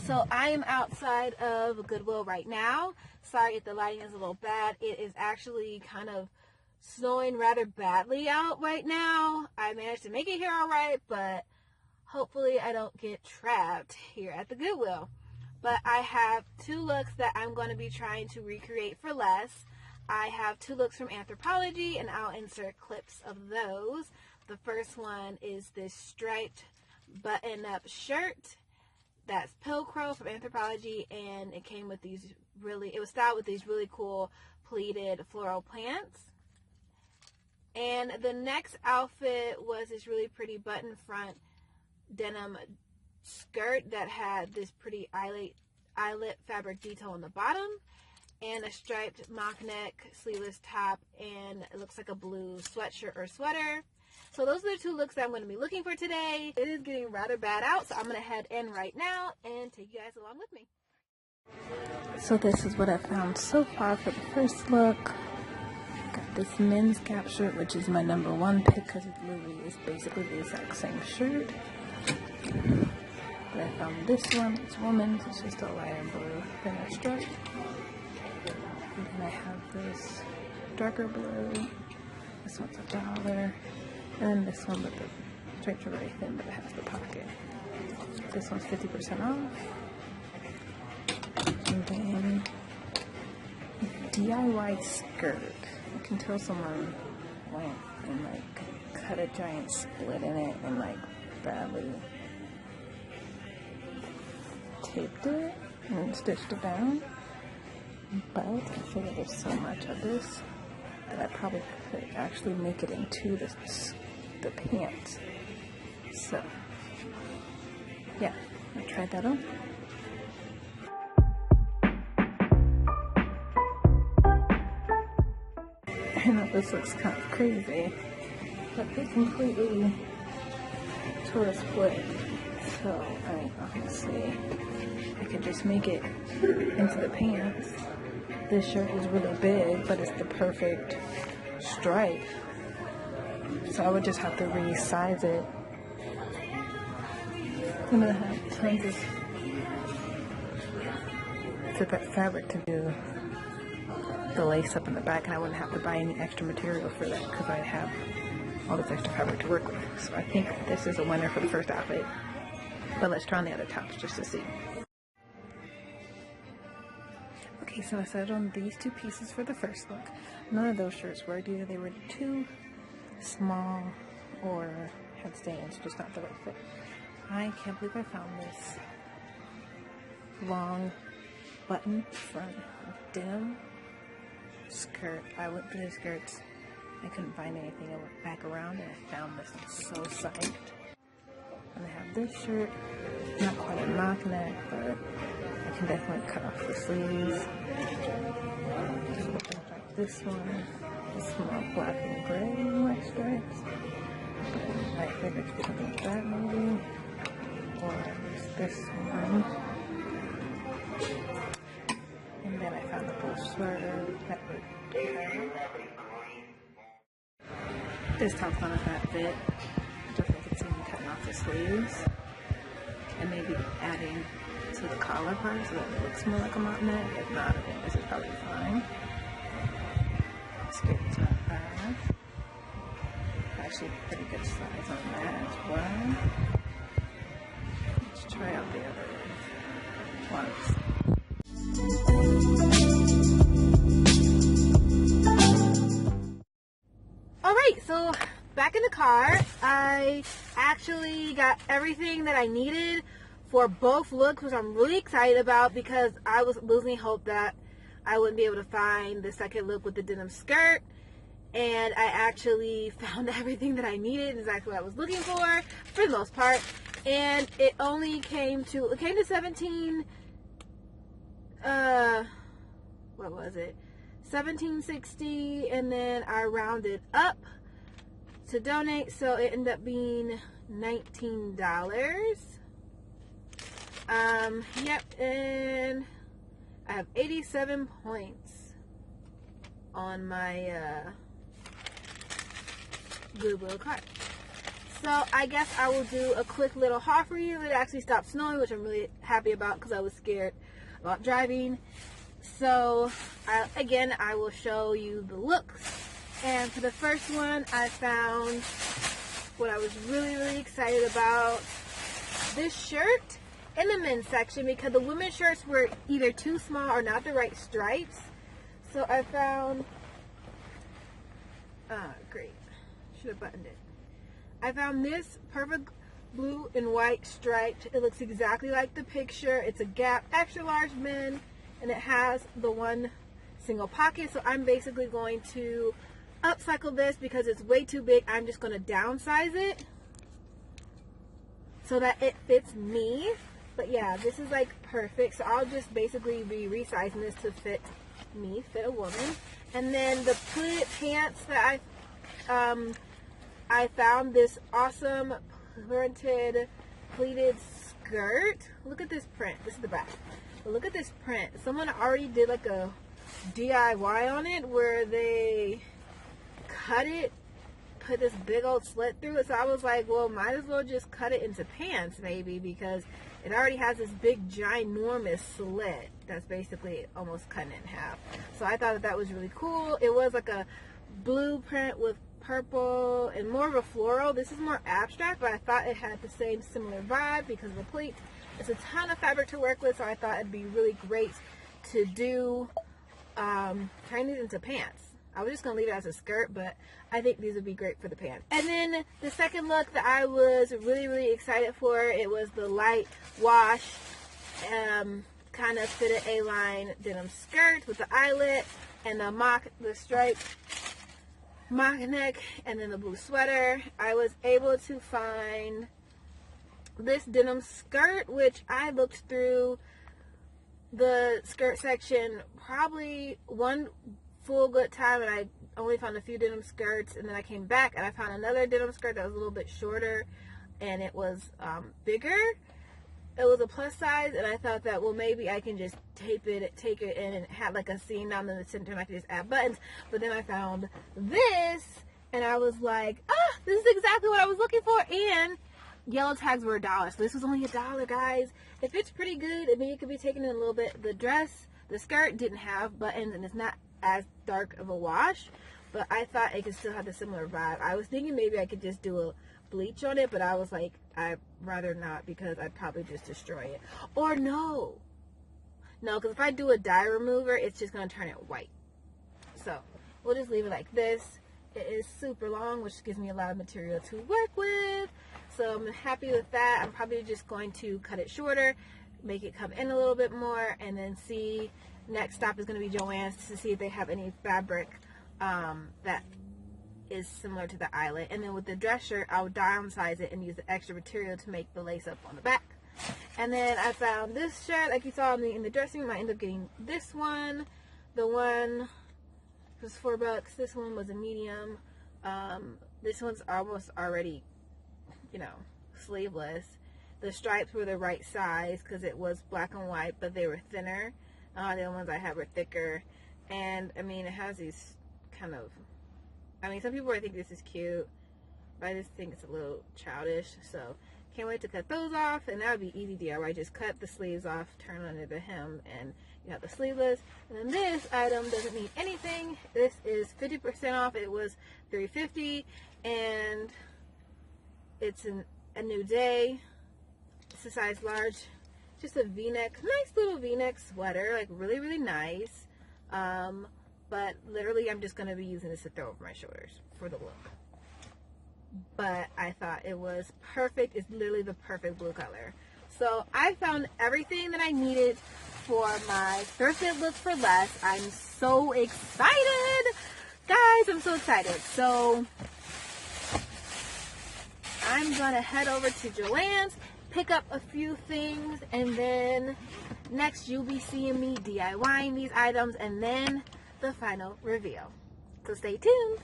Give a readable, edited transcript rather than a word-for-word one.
So I am outside of Goodwill right now. Sorry if the lighting is a little bad. It is actually kind of snowing rather badly out right now. I managed to make it here all right, but hopefully I don't get trapped here at the Goodwill. But I have two looks that I'm going to be trying to recreate for less. I have two looks from Anthropologie, and I'll insert clips of those. The first one is this striped button-up shirt. That's Pilcrow from Anthropologie, and it came with these it was styled with these really cool pleated floral pants. And the next outfit was this really pretty button front denim skirt that had this pretty eyelet fabric detail on the bottom, and a striped mock neck sleeveless top, and it looks like a blue sweatshirt or sweater. So those are the two looks that I'm going to be looking for today. It is getting rather bad out, so I'm going to head in right now and take you guys along with me. So this is what I found so far for the first look. Got this men's Gap shirt, which is my number one pick because it literally is basically the exact same shirt. But I found this one. It's women's. It's just a lighter blue thinner stripe. And then I have this darker blue. This one's $1. And then this one, but the stripes are very thin, but it has the pocket. This one's 50% off. And then DIY skirt. You can tell someone went and like cut a giant split in it and like badly taped it and stitched it down. But I figured there's so much of this that I probably could actually make it into the pants. So yeah, I tried that on. I know this looks kind of crazy, but they completely tore a split. So obviously I could just make it into the pants. This shirt is really big, but it's the perfect stripe. So I would just have to resize it. I'm gonna have tons of fabric to do the lace up in the back, and I wouldn't have to buy any extra material for that because I have all this extra fabric to work with. So I think this is a winner for the first outfit. But let's try on the other tops just to see. Okay, so I settled on these two pieces for the first look. None of those shirts worked. Either they were too small or had stains, just not the right fit. I can't believe I found this long button front denim skirt. I went through the skirts. I couldn't find anything. I went back around and I found this. I'm so psyched. And I have this shirt, not quite a mock neck, but I can definitely cut off the sleeves. Just looking like this one. It's more black and gray and white stripes. But I figured to do something like that maybe. Or this one. And then I found the full sweater that would do. This top's not a fat fit. Definitely could see me cutting off the sleeves and maybe adding to the collar part so that it looks more like a mock neck. If not, I think this is probably fine. Skirt's not bad. Actually, pretty good size on that as well. Let's try out the other ones. Alright, so back in the car, I actually got everything that I needed for both looks, which I'm really excited about because I was losing hope that I wouldn't be able to find the second look with the denim skirt. And I actually found everything that I needed, exactly what I was looking for the most part. And it only came to 17, what was it? $17.60, and then I rounded up to donate, so it ended up being $19. Yep, and I have 87 points on my Goodwill card. So I guess I will do a quick little haul for you. It actually stopped snowing, which I'm really happy about because I was scared about driving. So again, I will show you the looks. And for the first one, I found what I was really excited about. This shirt in the men's section, because the women's shirts were either too small or not the right stripes. So I found, great, should have buttoned it. I found this perfect blue and white striped. It looks exactly like the picture. It's a Gap extra large men, and it has the one single pocket. So I'm basically going to upcycle this because it's way too big. I'm just going to downsize it so that it fits me. But yeah, this is like perfect. So I'll just basically be resizing this to fit me, fit a woman. And then the pleated pants that I found this awesome printed pleated skirt. Look at this print. This is the back. But look at this print. Someone already did like a DIY on it where they cut it, put this big old slit through it. So I was like, well, might as well just cut it into pants maybe, because it already has this big ginormous slit that's basically almost cutting it in half. So I thought that was really cool. It was like a blue print with purple and more of a floral. This is more abstract, but I thought it had the same similar vibe because of the pleats. It's a ton of fabric to work with, so I thought it'd be really great to do turn it into pants. I was just going to leave it as a skirt, but I think these would be great for the pants. And then the second look that I was really excited for, it was the light wash kind of fitted A-line denim skirt with the eyelet and the striped mock neck, and then the blue sweater. I was able to find this denim skirt, which I looked through the skirt section probably one full good time, and I only found a few denim skirts, and then I came back and I found another denim skirt that was a little bit shorter, and it was bigger. It was a plus size, and I thought that, well, maybe I can just take it in and have like a seam down in the center and I could just add buttons. But then I found this and I was like, this is exactly what I was looking for. And yellow tags were $1. So this was only $1, guys. It fits pretty good. I mean, it could be taken in a little bit. The skirt didn't have buttons, and it's not as dark of a wash, but I thought it could still have the similar vibe. I was thinking maybe I could just do a bleach on it, but I was like, I'd rather not, because I'd probably just destroy it. Or no, because if I do a dye remover, it's just going to turn it white. So we'll just leave it like this. It is super long, which gives me a lot of material to work with. So I'm happy with that. I'm probably just going to cut it shorter, make it come in a little bit more, and then see. Next stop is going to be Joann's to see if they have any fabric that is similar to the eyelet. And then with the dress shirt, I'll downsize it and use the extra material to make the lace up on the back. And then I found this shirt, like you saw me in the dressing room. I ended up getting this one. The one was $4. This one was a medium. This one's almost already, sleeveless. The stripes were the right size because it was black and white, but they were thinner. The ones I had were thicker. And I mean, it has these kind of, some people think this is cute, but I just think it's a little childish. So can't wait to cut those off, and that would be easy DIY. Just cut the sleeves off, turn under the hem, and you have the sleeveless. And then this item doesn't need anything. This is 50% off. It was $3.50, and it's a new day. It's a size large. Just a v-neck, nice little v-neck sweater, like really nice. But literally I'm just going to be using this to throw over my shoulders for the look. But I thought it was perfect. It's literally the perfect blue color. So I found everything that I needed for my thrifted look for less. I'm so excited. Guys, I'm so excited. So I'm going to head over to Joann's, pick up a few things, and then next you'll be seeing me DIYing these items and then the final reveal. So stay tuned.